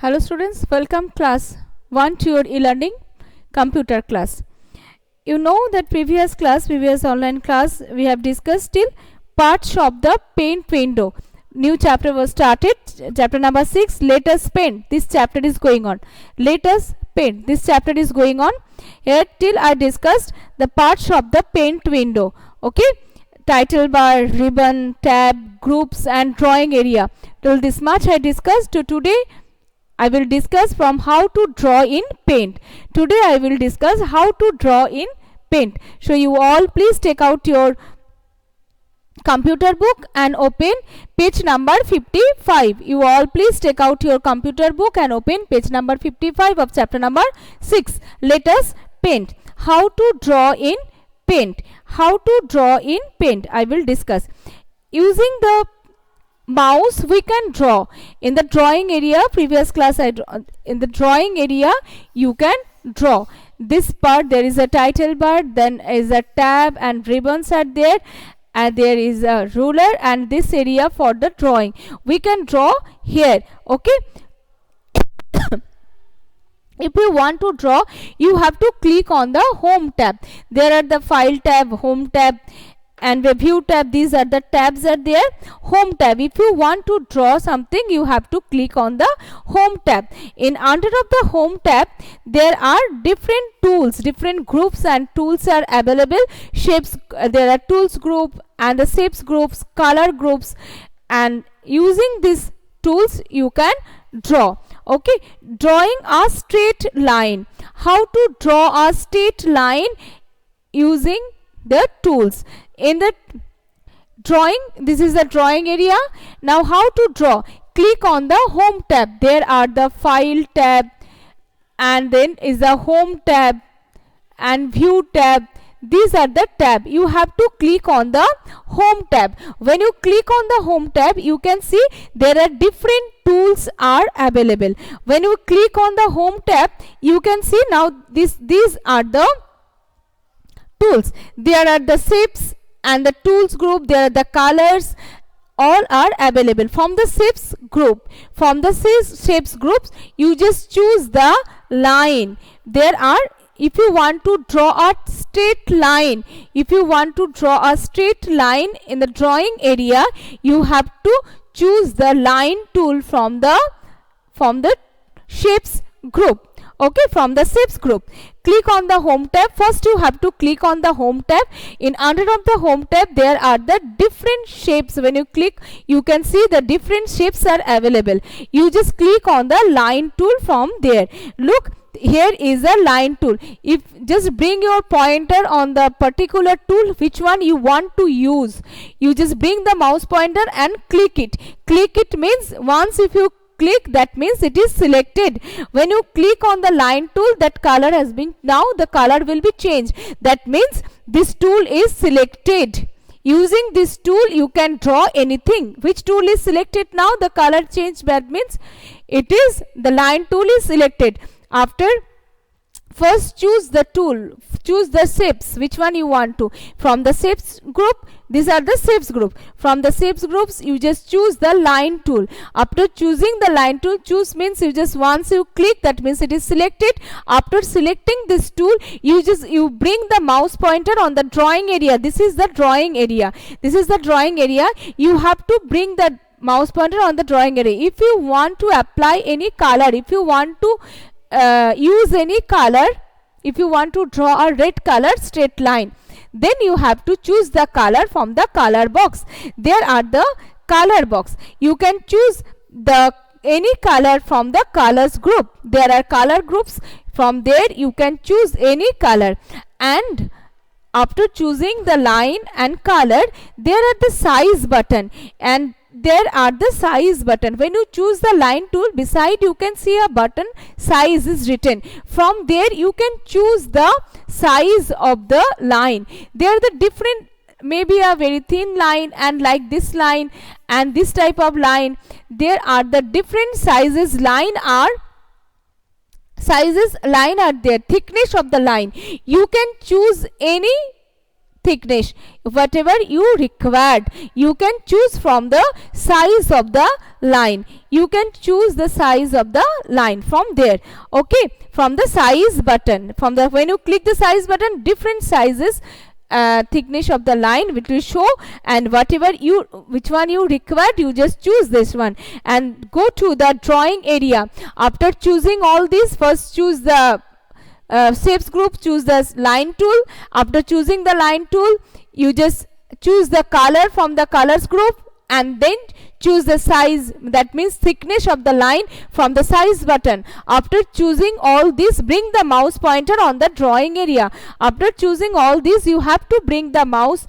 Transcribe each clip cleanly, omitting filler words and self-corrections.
Hello students, welcome class 1 to your e-learning computer class. You know that previous online class, we have discussed till parts of the paint window. New chapter was started, chapter number 6, let us paint. This chapter is going on. Let us paint. This chapter is going on. Here till I discussed the parts of the paint window. Okay. Title bar, ribbon, tab, groups and drawing area. Till this much I discussed. Today I will discuss from how to draw in paint. Today I will discuss how to draw in paint. So you all please take out your computer book and open page number 55. You all please take out your computer book and open page number 55 of chapter number 6. Let us paint. How to draw in paint. How to draw in paint I will discuss. Using the mouse we can draw. In the drawing area, previous class in the drawing area you can draw. This part there is a title bar, then is a tab and ribbons are there, and there is a ruler and this area for the drawing. We can draw here. Okay. If you want to draw, you have to click on the home tab. There are the file tab, home tab and review tab. These are the tabs are there. Home tab, if you want to draw something, you have to click on the home tab. In under of the home tab there are different tools, different groups and tools are available. Shapes, there are tools group and the shapes groups, color groups, and using these tools you can draw. Okay, drawing a straight line. How to draw a straight line using the tools. In the drawing, this is the drawing area. Now how to draw? Click on the home tab. There are the file tab and then is the home tab and view tab. These are the tab. You have to click on the home tab. When you click on the home tab, you can see there are different tools are available. When you click on the home tab, you can see now these are the tools. There are the shapes and the tools group. There are the colors. All are available. From the shapes group, groups, you just choose the line. There are, if you want to draw a straight line, in the drawing area, you have to choose the line tool from the shapes group. Okay, from the shapes group. Click on the home tab. First you have to click on the home tab. In under of the home tab there are the different shapes. When you click, you can see the different shapes are available. You just click on the line tool from there. Look, here is a line tool. If just bring your pointer on the particular tool which one you want to use, you just bring the mouse pointer and click it. Click it means once if you click, that means it is selected. When you click on the line tool, that color has been, now the color will be changed. That means this tool is selected. Using this tool you can draw anything. Which tool is selected now? The color changed. That means it is the line tool is selected. After, first choose the tool, choose the shapes, which one you want to. From the shapes group, these are the shapes group. From the shapes groups, you just choose the line tool. After choosing the line tool, choose means you just once you click, that means it is selected. After selecting this tool, you bring the mouse pointer on the drawing area. This is the drawing area. This is the drawing area. You have to bring the mouse pointer on the drawing area. If you want to apply any color, if you want to use any color, if you want to draw a red color straight line, then you have to choose the color from the color box. There are the color box. You can choose the any color from the colors group. There are color groups. From there you can choose any color, and after choosing the line and color, there are the size button, and there are the size button. When you choose the line tool, beside you can see a button, size is written. From there you can choose the size of the line. There are the different, maybe a very thin line and like this line and this type of line. There are the different sizes. Line are there. Thickness of the line, you can choose any thickness, whatever you required. You can choose from the size of the line. You can choose the size of the line from there. Okay, from the size button, from the when you click the size button, different sizes thickness of the line which will show, and whatever you which one you required, you just choose this one and go to the drawing area. After choosing all these, first choose the shapes group, choose the line tool. After choosing the line tool, you just choose the color from the colors group, and then choose the size, that means thickness of the line from the size button. After choosing all this, bring the mouse pointer on the drawing area. After choosing all this, you have to bring the mouse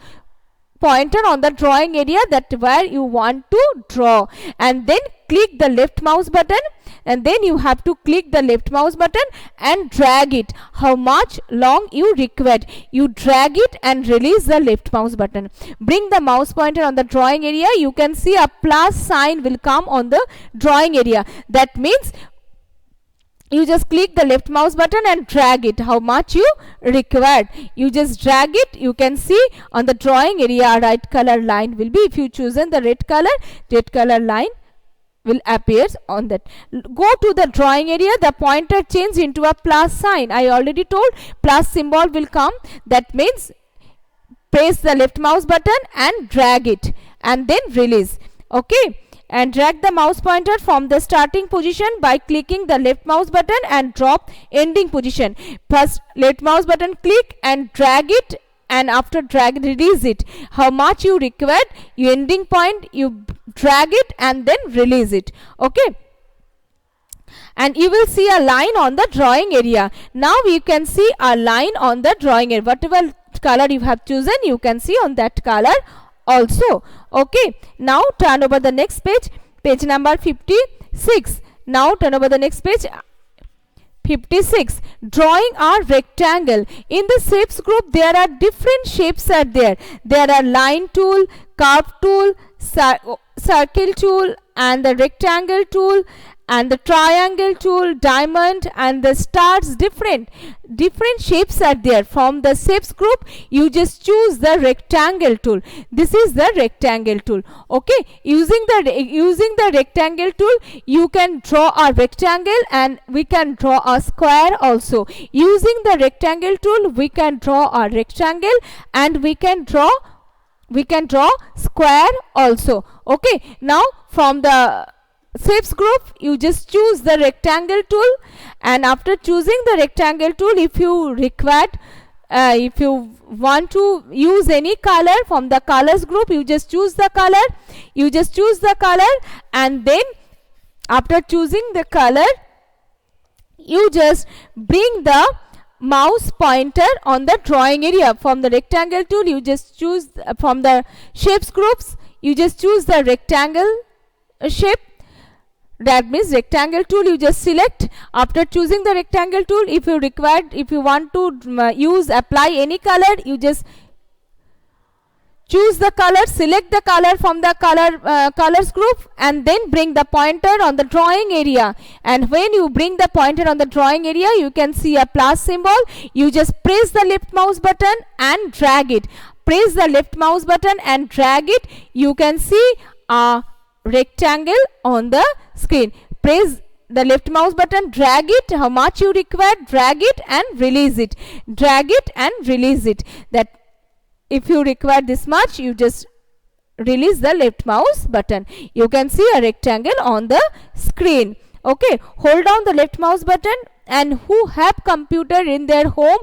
pointer on the drawing area that where you want to draw, and then click the left mouse button, and then you have to click the left mouse button and drag it how much long you require. You drag it and release the left mouse button. Bring the mouse pointer on the drawing area. You can see a plus sign will come on the drawing area. That means you just click the left mouse button and drag it how much you required. You just drag it. You can see on the drawing area a right color line will be. If you chosen the red color line will appear on that. Go to the drawing area, the pointer change into a plus sign. I already told plus symbol will come. That means press the left mouse button and drag it and then release. Okay, and drag the mouse pointer from the starting position by clicking the left mouse button and drop ending position. First left mouse button click and drag it, and after drag release it how much you required. You ending point you drag it and then release it. Okay, and you will see a line on the drawing area. Now you can see a line on the drawing area. Whatever color you have chosen, you can see on that color also. Okay, now turn over the next page, page number 56. Now turn over the next page, 56. Drawing a rectangle. In the shapes group, there are different shapes are there. There are line tool, curve tool, circle tool, and the rectangle tool, and the triangle tool, diamond, and the stars. Different shapes are there. From the shapes group, you just choose the rectangle tool. This is the rectangle tool. Okay, using the rectangle tool, you can draw a rectangle, and we can draw a square also. Using the rectangle tool, we can draw a rectangle, and we can draw square also. Okay, now from the shapes group, you just choose the rectangle tool, and after choosing the rectangle tool, if you require, if you want to use any color from the colors group, you just choose the color. And then after choosing the color, you just bring the mouse pointer on the drawing area. From the rectangle tool, you just choose from the shapes groups, you just choose the rectangle shape. That means rectangle tool you just select. After choosing the rectangle tool, if you want to apply any color, you just choose the color, select the color from the colors group, and then bring the pointer on the drawing area. And when you bring the pointer on the drawing area, you can see a plus symbol. You just press the left mouse button and drag it. Press the left mouse button and drag it. You can see a rectangle on the screen. Press the left mouse button, drag it how much you require, drag it and release it. Drag it and release it. That if you require this much, you just release the left mouse button. You can see a rectangle on the screen. Okay, hold down the left mouse button, and who have computer in their home,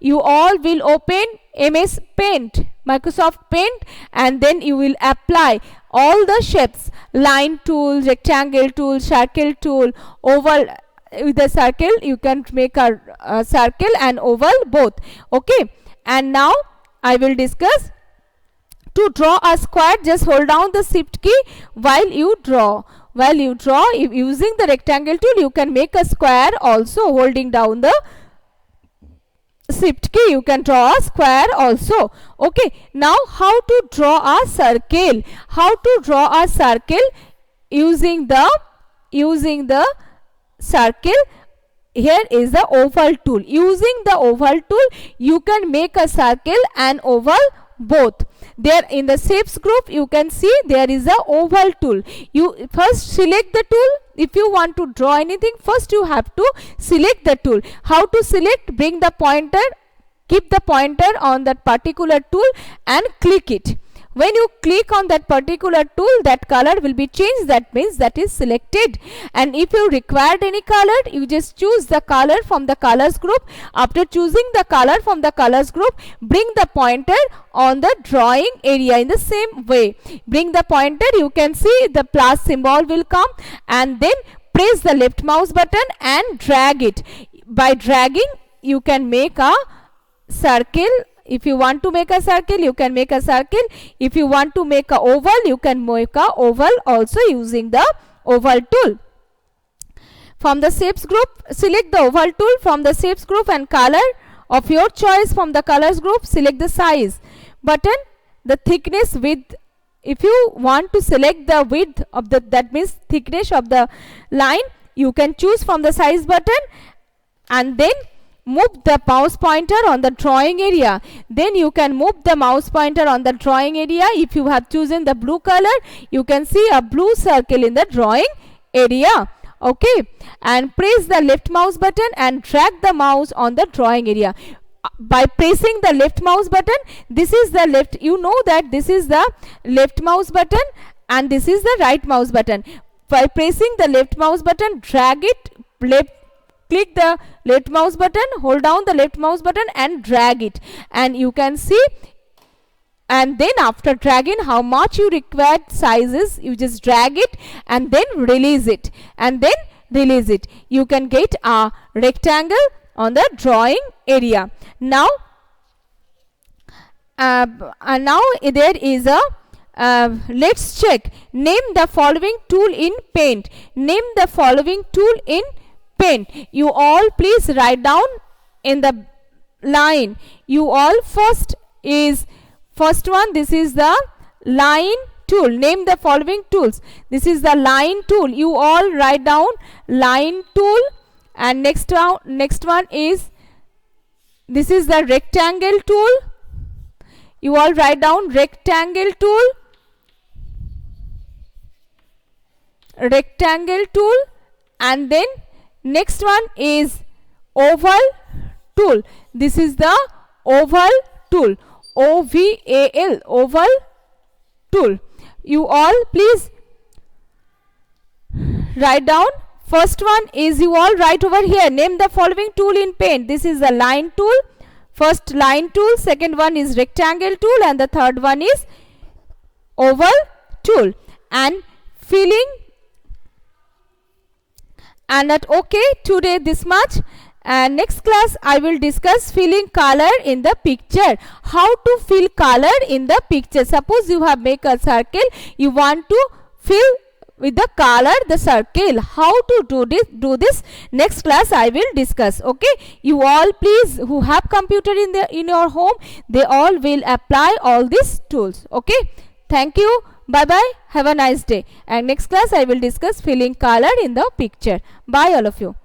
you all will open MS Paint, Microsoft Paint, and then you will apply all the shapes, line tool, rectangle tool, circle tool, oval. With the circle you can make a circle and oval both. Okay, and now I will discuss to draw a square. Just hold down the shift key while you draw. If using the rectangle tool, you can make a square also. Holding down the shift key, you can draw a square also. Okay, now how to draw a circle? Using the circle, here is the oval tool. Using the oval tool, you can make a circle and oval both. There in the shapes group, you can see there is a oval tool. You first select the tool. If you want to draw anything, first you have to select the tool. How to select? Bring the pointer, keep the pointer on that particular tool and click it. When you click on that particular tool, that color will be changed. That means that is selected. And if you required any color, you just choose the color from the colors group. After choosing the color from the colors group, bring the pointer on the drawing area in the same way. Bring the pointer, you can see the plus symbol will come, and then press the left mouse button and drag it. By dragging, you can make a circle. If you want to make a circle, you can make a circle. If you want to make a oval, you can make a oval also using the oval tool. From the shapes group, select the oval tool from the shapes group and color of your choice. From the colors group, select the size button, the thickness, width. If you want to select the width of the, that means thickness of the line, you can choose from the size button, and then move the mouse pointer on the drawing area. Then you can move the mouse pointer on the drawing area. If you have chosen the blue color, you can see a blue circle in the drawing area. Okay, and press the left mouse button and drag the mouse on the drawing area. By pressing the left mouse button, this is the left, you know that this is the left mouse button and this is the right mouse button. By pressing the left mouse button, drag it, click the left mouse button, hold down the left mouse button and drag it, and you can see. And then after dragging, how much you required sizes, you just drag it and then release it, and then release it. You can get a rectangle on the drawing area. Now there is a let's check. Name the following tool in Paint. Name the following tool in Paint. You all please write down in the line. You all first one, this is the line tool. Name the following tools. This is the line tool. You all write down line tool. And next one is, this is the rectangle tool. You all write down rectangle tool. Rectangle tool. And then next one is oval tool. This is the oval tool. OVAL, oval tool. You all please write down. First one is, you all write over here. Name the following tool in Paint. This is the line tool. First line tool. Second one is rectangle tool. And the third one is oval tool. And filling. And that okay, today this much. And next class I will discuss filling color in the picture. How to fill color in the picture. Suppose you have make a circle, you want to fill with the color the circle. How to do this next class I will discuss. Okay, you all please who have computer in your home, they all will apply all these tools. Okay, thank you, bye bye, have a nice day. And next class I will discuss filling color in the picture. Bye all of you.